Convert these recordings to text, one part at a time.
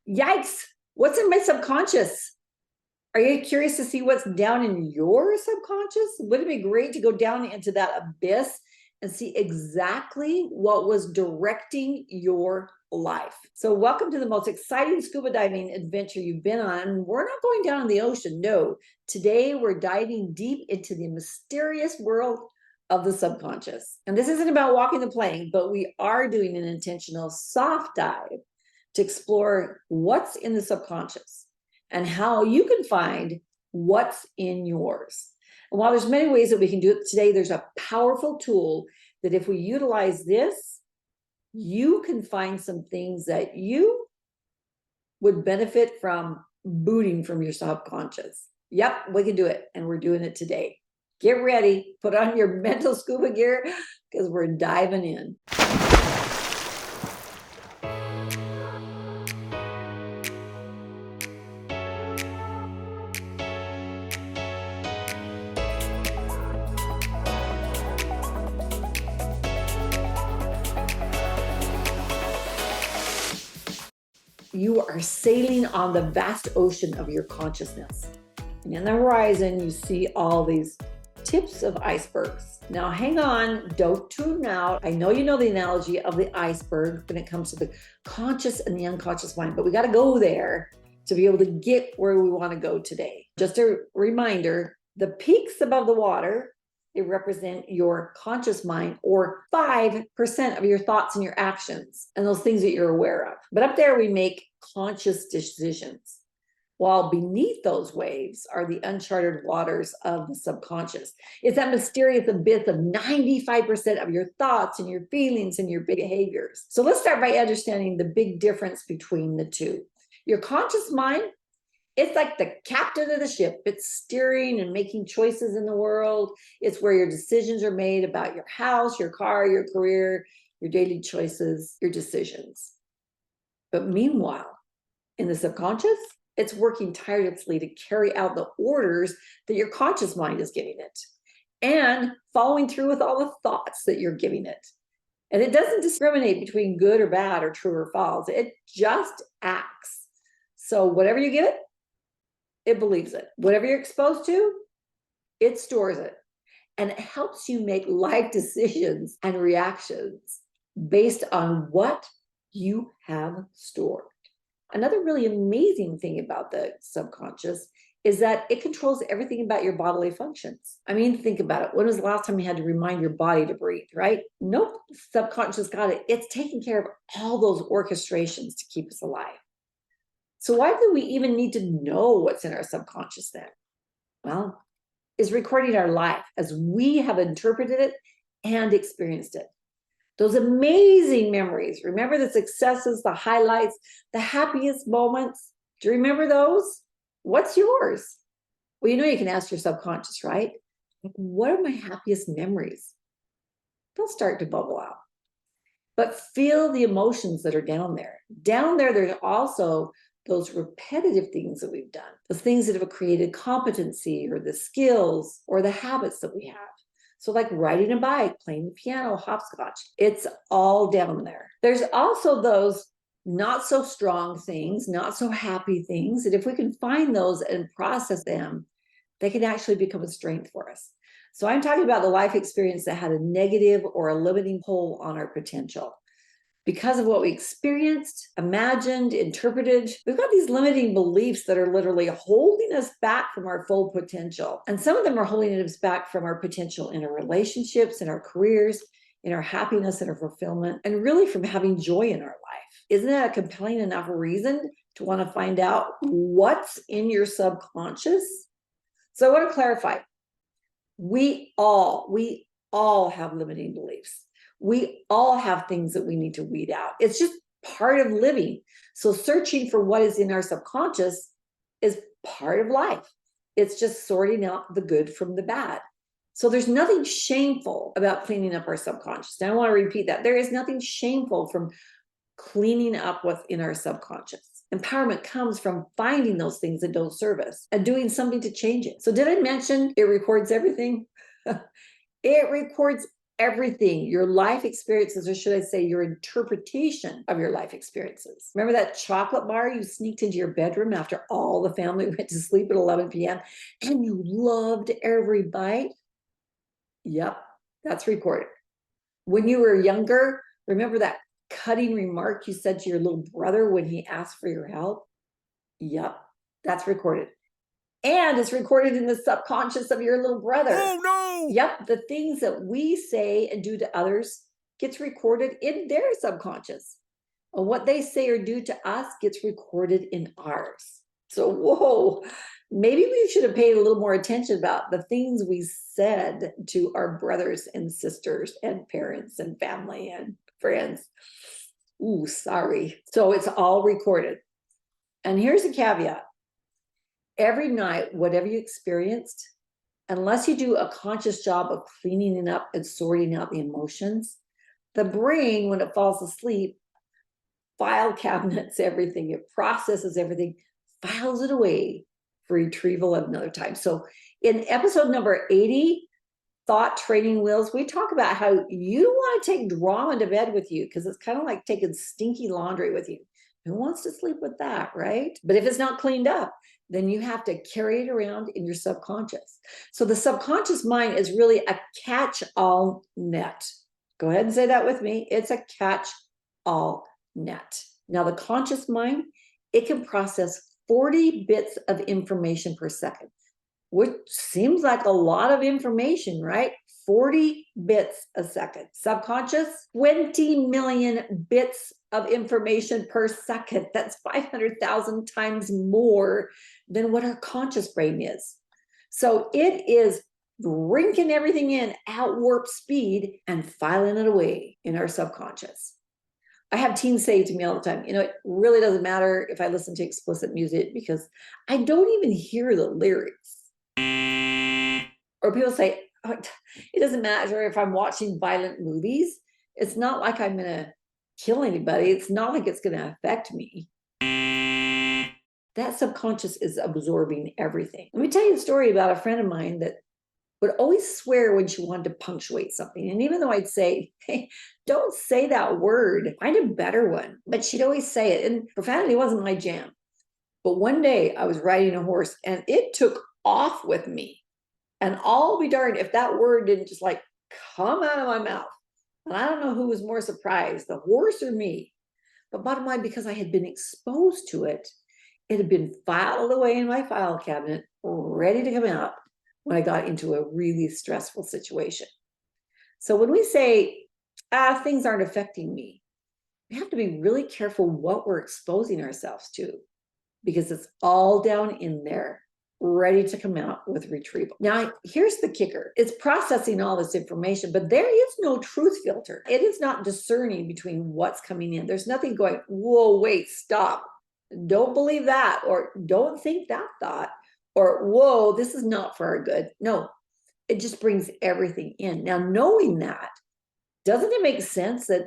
Yikes! What's in my subconscious? Are you curious to see what's down in your subconscious? Wouldn't it be great to go down into that abyss and see exactly what was directing your life? So, welcome to the most exciting scuba diving adventure you've been on. We're not going down in the ocean, no. Today, we're diving deep into the mysterious world of the subconscious. And this isn't about walking the plank, but we are doing an intentional soft dive to explore what's in the subconscious and how you can find what's in yours. And while there's many ways that we can do it today, there's a powerful tool that if we utilize this, you can find some things that you would benefit from booting from your subconscious. Yep, we can do it, and we're doing it today. Get ready, put on your mental scuba gear, because we're diving in. You are sailing on the vast ocean of your consciousness. And in the horizon, you see all these tips of icebergs. Now, hang on, don't tune out. I know you know the analogy of the iceberg when it comes to the conscious and the unconscious mind, but we got to go there to be able to get where we want to go today. Just a reminder, the peaks above the water, they represent your conscious mind, or 5% of your thoughts and your actions and those things that you're aware of. But up there, we make conscious decisions. While beneath those waves are the uncharted waters of the subconscious. It's that mysterious abyss of 95% of your thoughts and your feelings and your behaviors. So let's start by understanding the big difference between the two. Your conscious mind, it's like the captain of the ship. It's steering and making choices in the world. It's where your decisions are made about your house, your car, your career, your daily choices, your decisions. But meanwhile, in the subconscious, it's working tirelessly to carry out the orders that your conscious mind is giving it and following through with all the thoughts that you're giving it. And it doesn't discriminate between good or bad or true or false. It just acts. So whatever you give it, it believes it. Whatever you're exposed to, it stores it. And it helps you make life decisions and reactions based on what you have stored. Another really amazing thing about the subconscious is that it controls everything about your bodily functions. I mean, think about it. When was the last time you had to remind your body to breathe, right? Nope, subconscious got it. It's taking care of all those orchestrations to keep us alive. So why do we even need to know what's in our subconscious then? Well, it's recording our life as we have interpreted it and experienced it. Those amazing memories. Remember the successes, the highlights, the happiest moments. Do you remember those? What's yours? Well, you know you can ask your subconscious, right? What are my happiest memories? They'll start to bubble out. But feel the emotions that are down there. Down there, there's also those repetitive things that we've done, the things that have created competency or the skills or the habits that we have. So like riding a bike, playing the piano, hopscotch, it's all down there. There's also those not so strong things, not so happy things, that if we can find those and process them, they can actually become a strength for us. So I'm talking about the life experience that had a negative or a limiting pull on our potential. Because of what we experienced, imagined, interpreted, we've got these limiting beliefs that are literally holding us back from our full potential. And some of them are holding us back from our potential in our relationships, in our careers, in our happiness and our fulfillment, and really from having joy in our life. Isn't that a compelling enough reason to want to find out what's in your subconscious? So I want to clarify, we all have limiting beliefs. We all have things that we need to weed out. It's just part of living. So searching for what is in our subconscious is part of life. It's just sorting out the good from the bad. So there's nothing shameful about cleaning up our subconscious. Now I want to repeat that. There is nothing shameful from cleaning up what's in our subconscious. Empowerment comes from finding those things that don't serve us and doing something to change it. So did I mention it records everything? It records everything, your life experiences, or should I say your interpretation of your life experiences. Remember that chocolate bar you sneaked into your bedroom after all the family went to sleep at 11 p.m. and you loved every bite? Yep, that's recorded. When you were younger, remember that cutting remark you said to your little brother when he asked for your help? Yep, that's recorded. And it's recorded in the subconscious of your little brother. Oh no! Yep, the things that we say and do to others gets recorded in their subconscious. And what they say or do to us gets recorded in ours. So, whoa, maybe we should have paid a little more attention about the things we said to our brothers and sisters and parents and family and friends. Ooh, sorry. So it's all recorded. And here's a caveat. Every night, whatever you experienced, unless you do a conscious job of cleaning it up and sorting out the emotions, the brain, when it falls asleep, file cabinets everything. It processes everything, files it away for retrieval at another time. So in episode number 80, Thought Training Wheels, we talk about how you don't want to take drama to bed with you because it's kind of like taking stinky laundry with you. Who wants to sleep with that, right? But if it's not cleaned up, then you have to carry it around in your subconscious. So the subconscious mind is really a catch-all net. Go ahead and say that with me. It's a catch-all net. Now the conscious mind, it can process 40 bits of information per second, which seems like a lot of information, right? 40 bits a second. Subconscious, 20 million bits of information per second. That's 500,000 times more than what our conscious brain is. So it is drinking everything in at warp speed and filing it away in our subconscious. I have teens say to me all the time, it really doesn't matter if I listen to explicit music because I don't even hear the lyrics. Or people say, oh, it doesn't matter if I'm watching violent movies. It's not like I'm going to kill anybody. It's not like it's going to affect me. That subconscious is absorbing everything. Let me tell you a story about a friend of mine that would always swear when she wanted to punctuate something. And even though I'd say, hey, don't say that word, find a better one. But she'd always say it. And profanity wasn't my jam. But one day I was riding a horse and it took off with me. And I'll be darned if that word didn't just like come out of my mouth. And I don't know who was more surprised, the horse or me. But bottom line, because I had been exposed to it, it had been filed away in my file cabinet, ready to come out when I got into a really stressful situation. So when we say, things aren't affecting me, we have to be really careful what we're exposing ourselves to, because it's all down in there, ready to come out with retrieval. Now, here's the kicker. It's processing all this information, but there is no truth filter. It is not discerning between what's coming in. There's nothing going, whoa, wait, stop. Don't believe that, or don't think that thought, or whoa, this is not for our good. No, it just brings everything in. Now, knowing that, doesn't it make sense that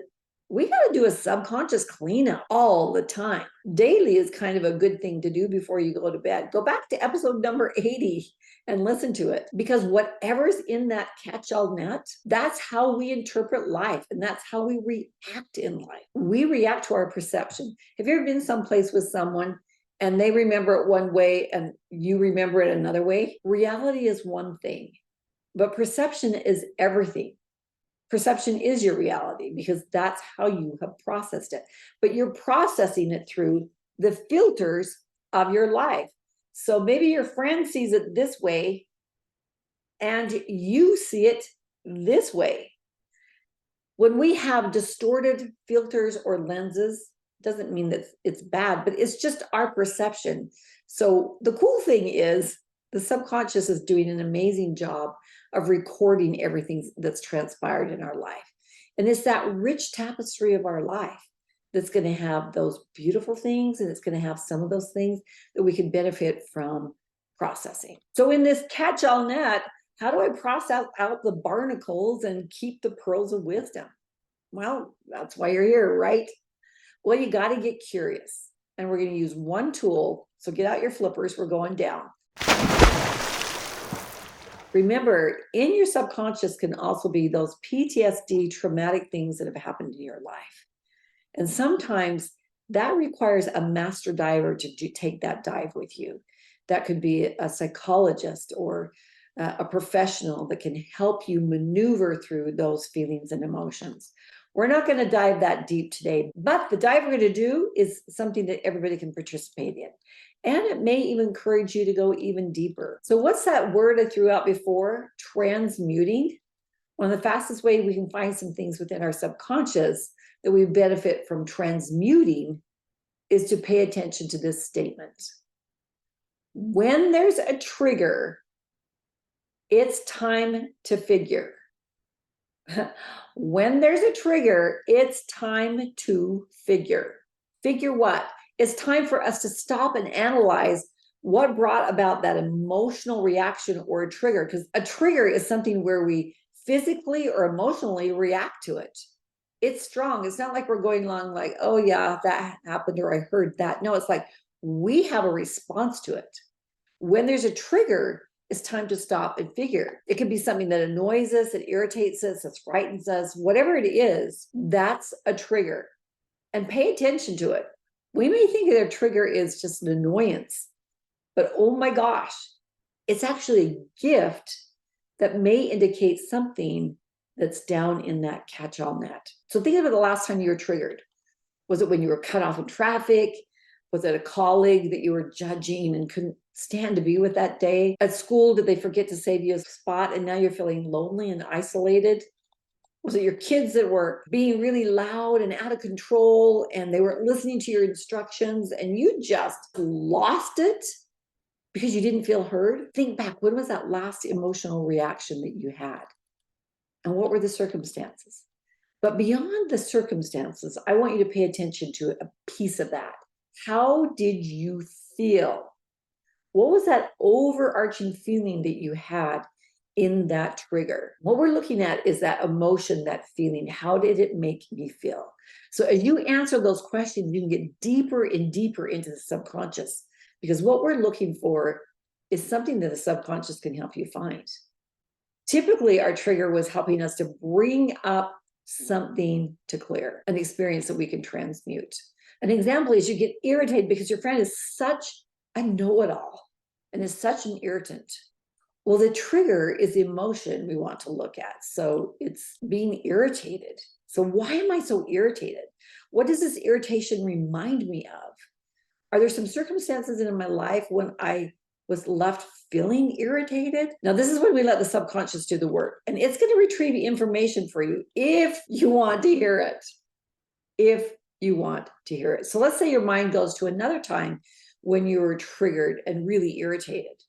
we got to do a subconscious cleanup all the time? Daily is kind of a good thing to do before you go to bed. Go back to episode number 80 and listen to it, because whatever's in that catch-all net, that's how we interpret life, and that's how we react in life. We react to our perception. Have you ever been someplace with someone and they remember it one way and you remember it another way? Reality is one thing, but perception is everything. Perception is your reality because that's how you have processed it. But you're processing it through the filters of your life. So maybe your friend sees it this way and you see it this way. When we have distorted filters or lenses, doesn't mean that it's bad, but it's just our perception. So the cool thing is the subconscious is doing an amazing job of recording everything that's transpired in our life. And it's that rich tapestry of our life that's going to have those beautiful things, and it's going to have some of those things that we can benefit from processing. So in this catch-all net, how do I process out the barnacles and keep the pearls of wisdom? Well, that's why you're here, right? Well, you got to get curious. And we're going to use one tool. So get out your flippers. We're going down. Remember, in your subconscious can also be those PTSD, traumatic things that have happened in your life. And sometimes that requires a master diver to take that dive with you. That could be a psychologist or a professional that can help you maneuver through those feelings and emotions. We're not going to dive that deep today, but the dive we're going to do is something that everybody can participate in. And it may even encourage you to go even deeper. So what's that word I threw out before? Transmuting. One of the fastest ways we can find some things within our subconscious that we benefit from transmuting is to pay attention to this statement. When there's a trigger, it's time to figure. When there's a trigger, it's time to figure. Figure what? It's time for us to stop and analyze what brought about that emotional reaction or a trigger, because a trigger is something where we physically or emotionally react to it. It's strong. It's not like we're going along like, oh yeah, that happened or I heard that. No, it's like we have a response to it. When there's a trigger, it's time to stop and figure. It could be something that annoys us, it irritates us, it frightens us, whatever it is, that's a trigger. And pay attention to it. We may think that a trigger is just an annoyance, but oh my gosh, it's actually a gift that may indicate something that's down in that catch-all net. So think about the last time you were triggered. Was it when you were cut off in traffic? Was it a colleague that you were judging and couldn't stand to be with that day? At school, did they forget to save you a spot and now you're feeling lonely and isolated? Was it your kids that were being really loud and out of control and they weren't listening to your instructions and you just lost it because you didn't feel heard? Think back, when was that last emotional reaction that you had? And what were the circumstances? But beyond the circumstances, I want you to pay attention to a piece of that. How did you feel? What was that overarching feeling that you had in that trigger? What we're looking at is that emotion, that feeling. How did it make me feel? So as you answer those questions, you can get deeper and deeper into the subconscious, because what we're looking for is something that the subconscious can help you find. Typically, our trigger was helping us to bring up something to clear, an experience that we can transmute. An example is you get irritated because your friend is such a know-it-all and is such an irritant. Well, the trigger is the emotion we want to look at. So it's being irritated. So why am I so irritated? What does this irritation remind me of? Are there some circumstances in my life when I was left feeling irritated? Now, this is when we let the subconscious do the work, and it's going to retrieve information for you if you want to hear it. If you want to hear it. So let's say your mind goes to another time when you were triggered and really irritated.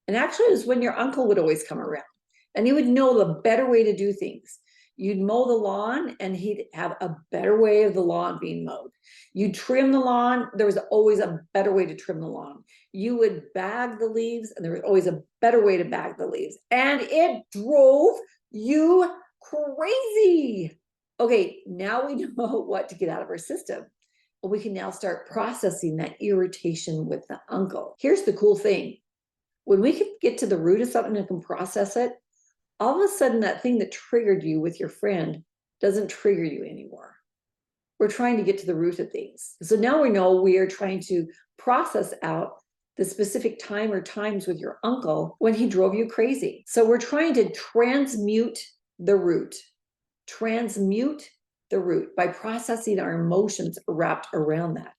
And actually, it was when your uncle would always come around and he would know the better way to do things. You'd mow the lawn and he'd have a better way of the lawn being mowed. You trim the lawn, there was always a better way to trim the lawn. You would bag the leaves and there was always a better way to bag the leaves. And it drove you crazy. Okay, now we know what to get out of our system. We can now start processing that irritation with the uncle. Here's the cool thing. When we can get to the root of something and can process it, all of a sudden that thing that triggered you with your friend doesn't trigger you anymore. We're trying to get to the root of things. So now we know we are trying to process out the specific time or times with your uncle when he drove you crazy. So we're trying to transmute the root. Transmute the root by processing our emotions wrapped around that.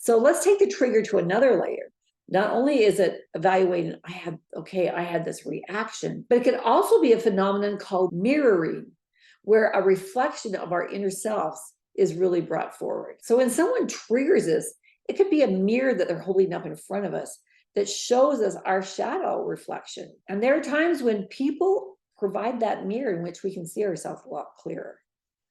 So let's take the trigger to another layer. Not only is it evaluating, I had this reaction, but it could also be a phenomenon called mirroring, where a reflection of our inner selves is really brought forward. So when someone triggers us, it could be a mirror that they're holding up in front of us that shows us our shadow reflection. And there are times when people provide that mirror in which we can see ourselves a lot clearer.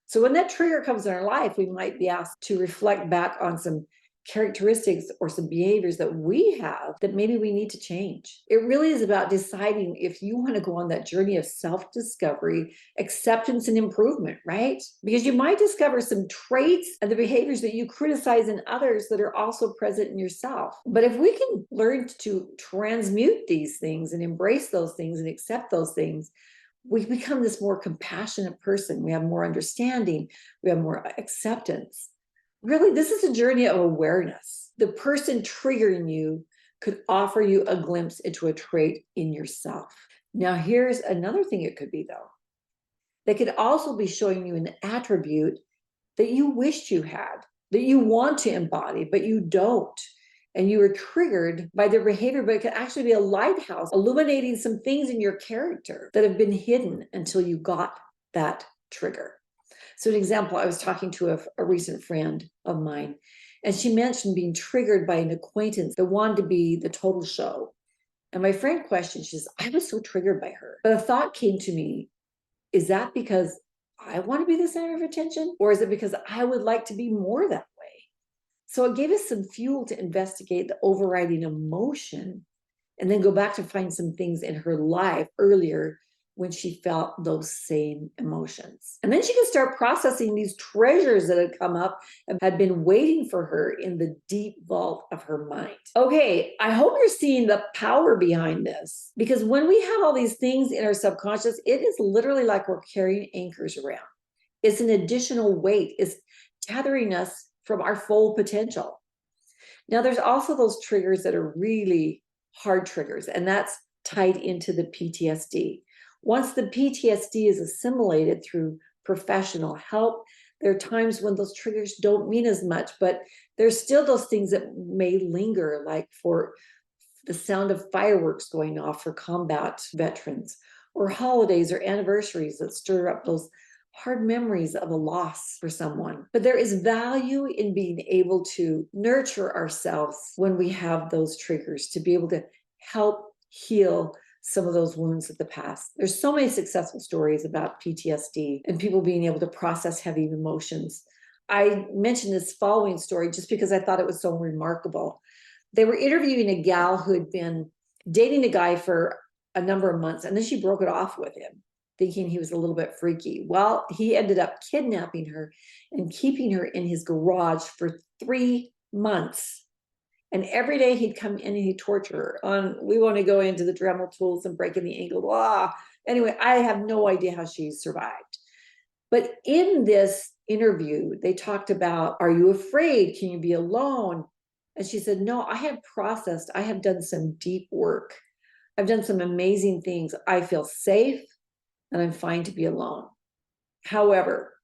So when that trigger comes in our life, we might be asked to reflect back on some characteristics or some behaviors that we have that maybe we need to change. It really is about deciding if you want to go on that journey of self-discovery, acceptance, and improvement, right? Because you might discover some traits and the behaviors that you criticize in others that are also present in yourself. But if we can learn to transmute these things and embrace those things and accept those things, we become this more compassionate person. We have more understanding. We have more acceptance. Really, this is a journey of awareness. The person triggering you could offer you a glimpse into a trait in yourself. Now, here's another thing it could be, though. They could also be showing you an attribute that you wished you had, that you want to embody, but you don't. And you were triggered by their behavior, but it could actually be a lighthouse illuminating some things in your character that have been hidden until you got that trigger. So an example, I was talking to a recent friend of mine, and she mentioned being triggered by an acquaintance that wanted to be the total show. And my friend questioned, she says, I was so triggered by her. But a thought came to me, is that because I want to be the center of attention? Or is it because I would like to be more that way? So it gave us some fuel to investigate the overriding emotion and then go back to find some things in her life earlier when she felt those same emotions. And then she could start processing these treasures that had come up and had been waiting for her in the deep vault of her mind. Okay, I hope you're seeing the power behind this, because when we have all these things in our subconscious, it is literally like we're carrying anchors around. It's an additional weight. It's tethering us from our full potential. Now, there's also those triggers that are really hard triggers, and that's tied into the PTSD. Once the PTSD is assimilated through professional help, there are times when those triggers don't mean as much, but there's still those things that may linger, like for the sound of fireworks going off for combat veterans, or holidays or anniversaries that stir up those hard memories of a loss for someone. But there is value in being able to nurture ourselves when we have those triggers, to be able to help heal some of those wounds of the past. There's so many successful stories about PTSD and people being able to process heavy emotions. I mentioned this following story just because I thought it was so remarkable. They were interviewing a gal who had been dating a guy for a number of months, and then she broke it off with him, thinking he was a little bit freaky. Well, he ended up kidnapping her and keeping her in his garage for 3 months. And every day he'd come in and he'd torture her. We want to go into the Dremel tools and breaking the ankle. Blah. Anyway, I have no idea how she survived. But in this interview, they talked about, are you afraid? Can you be alone? And she said, no, I have processed. I have done some deep work. I've done some amazing things. I feel safe and I'm fine to be alone. However,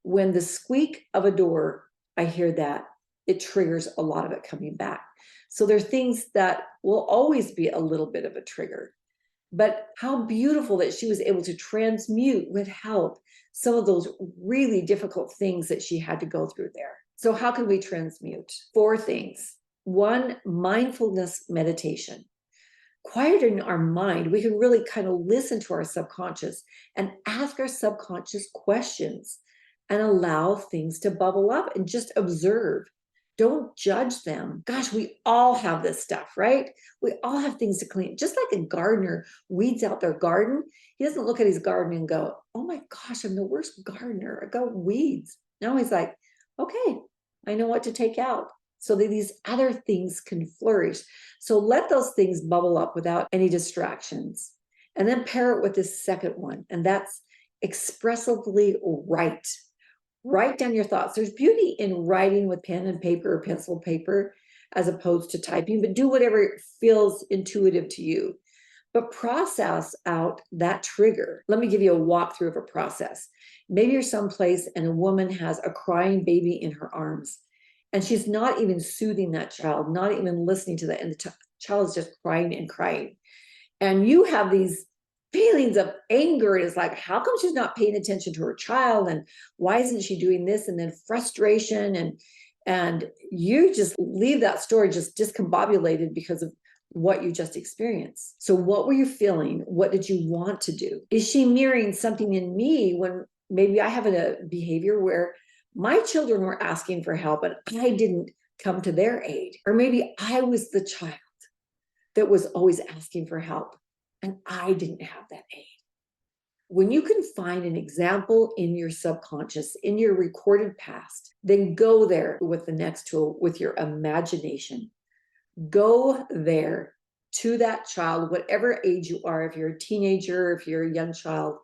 when the squeak of a door, I hear that, it triggers a lot of it coming back. So there are things that will always be a little bit of a trigger. But how beautiful that she was able to transmute with help some of those really difficult things that she had to go through there. So how can we transmute? 4 things. 1, mindfulness meditation. Quieting our mind, we can really kind of listen to our subconscious and ask our subconscious questions and allow things to bubble up and just observe. Don't judge them. Gosh, we all have this stuff, right? We all have things to clean. Just like a gardener weeds out their garden, he doesn't look at his garden and go, oh my gosh, I'm the worst gardener. I got weeds. No, he's like, okay, I know what to take out so that these other things can flourish. So let those things bubble up without any distractions. And then pair it with this second one, and that's expressively write. Write down your thoughts. There's beauty in writing with pen and paper or pencil paper as opposed to typing, but do whatever feels intuitive to you. But process out that trigger. Let me give you a walkthrough of a process. Maybe you're someplace and a woman has a crying baby in her arms, and she's not even soothing that child, not even listening to that, and the child is just crying and crying. And you have these feelings of anger. It's like, how come she's not paying attention to her child? And why isn't she doing this? And then frustration. And you just leave that story just discombobulated because of what you just experienced. So what were you feeling? What did you want to do? Is she mirroring something in me when maybe I have a behavior where my children were asking for help and I didn't come to their aid. Or maybe I was the child that was always asking for help and I didn't have that aid. When you can find an example in your subconscious, in your recorded past, then go there with the next tool, with your imagination. Go there to that child, whatever age you are, if you're a teenager, if you're a young child,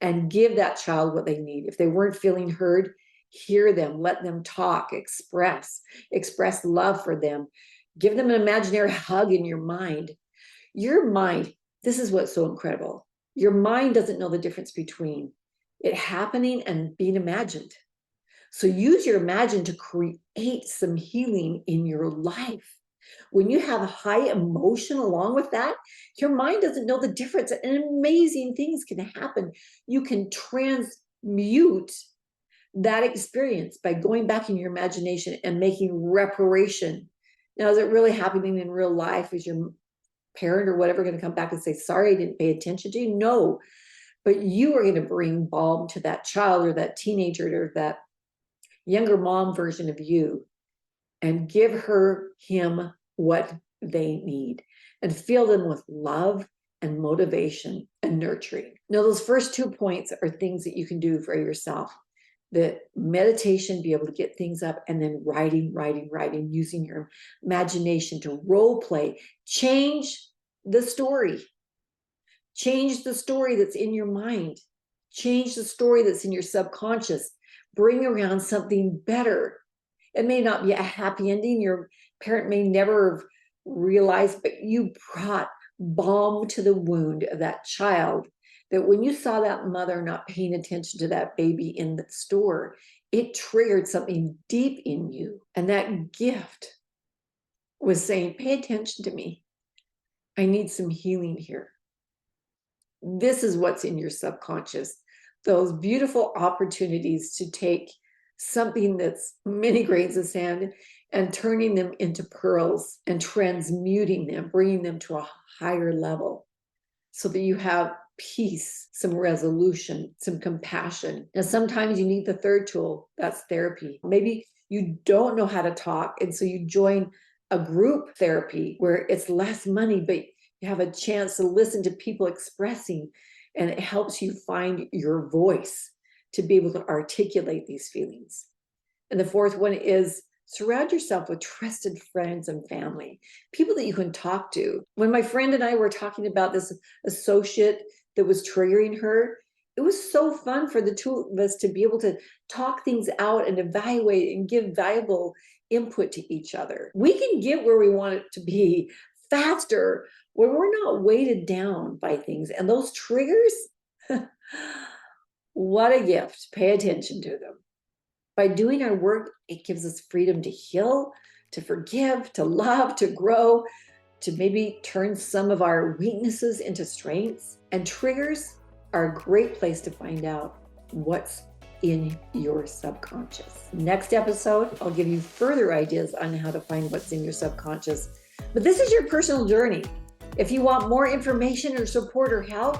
and give that child what they need. If they weren't feeling heard, hear them, let them talk, express love for them. Give them an imaginary hug in your mind. Your mind, this is what's so incredible. Your mind doesn't know the difference between it happening and being imagined. So use your imagine to create some healing in your life. When you have a high emotion along with that, your mind doesn't know the difference, and amazing things can happen. You can transmute that experience by going back in your imagination and making reparation. Now, is it really happening in real life? Is your parent or whatever going to come back and say, sorry, I didn't pay attention to you? No, but you are going to bring balm to that child or that teenager or that younger mom version of you and give him what they need and fill them with love and motivation and nurturing. Now, those first 2 points are things that you can do for yourself. The meditation, be able to get things up, and then writing, using your imagination to role play. Change the story. Change the story that's in your mind. Change the story that's in your subconscious. Bring around something better. It may not be a happy ending. Your parent may never have realized, but you brought balm to the wound of that child, that when you saw that mother not paying attention to that baby in the store, it triggered something deep in you. And that gift was saying, pay attention to me. I need some healing here. This is what's in your subconscious. Those beautiful opportunities to take something that's many grains of sand and turning them into pearls and transmuting them, bringing them to a higher level so that you have peace, some resolution, some compassion. Now, sometimes you need the third tool, that's therapy. Maybe you don't know how to talk, and so you join a group therapy where it's less money, but you have a chance to listen to people expressing, and it helps you find your voice to be able to articulate these feelings. And the fourth one is surround yourself with trusted friends and family, people that you can talk to. When my friend and I were talking about this associate that was triggering her, it was so fun for the two of us to be able to talk things out and evaluate and give valuable input to each other. We can get where we want it to be faster when we're not weighted down by things. And those triggers, what a gift. Pay attention to them. By doing our work, it gives us freedom to heal, to forgive, to love, to grow, to maybe turn some of our weaknesses into strengths. And triggers are a great place to find out what's in your subconscious. Next episode, I'll give you further ideas on how to find what's in your subconscious. But this is your personal journey. If you want more information or support or help,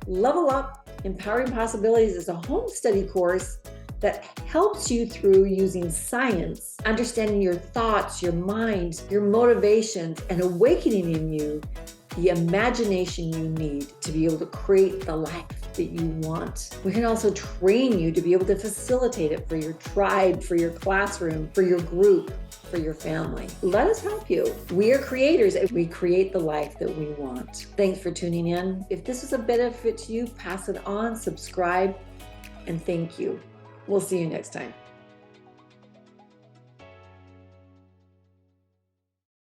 Level Up Empowering Possibilities is a home study course that helps you through using science, understanding your thoughts, your mind, your motivations, and awakening in you the imagination you need to be able to create the life that you want. We can also train you to be able to facilitate it for your tribe, for your classroom, for your group, for your family. Let us help you. We are creators and we create the life that we want. Thanks for tuning in. If this was a benefit to you, pass it on, subscribe, and thank you. We'll see you next time.